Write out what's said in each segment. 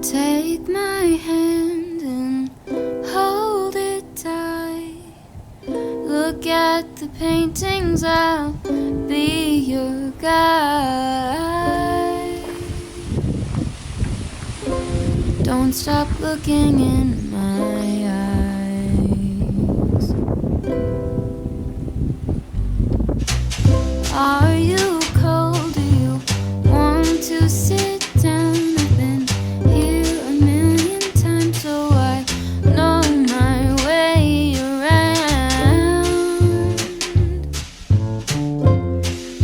Take my hand and hold it tight. Look at the paintings, I'll be your guide. Don't stop looking in my eyes. Are you cold? Do you want to sit down? I've been here a million times, so I know my way around.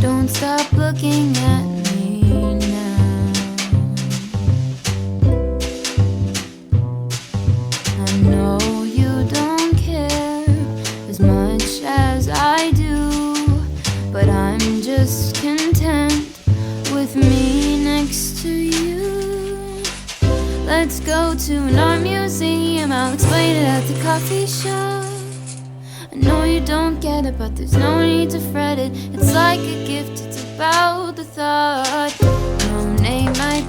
Don't stop looking at me now. I know you don't care as much as I do, but I'm just content with me next to you. Let's go to an art museum, I'll explain it at the coffee shop. I know you don't get it, but there's no need to fret it. It's like a gift, it's about the thought. No name might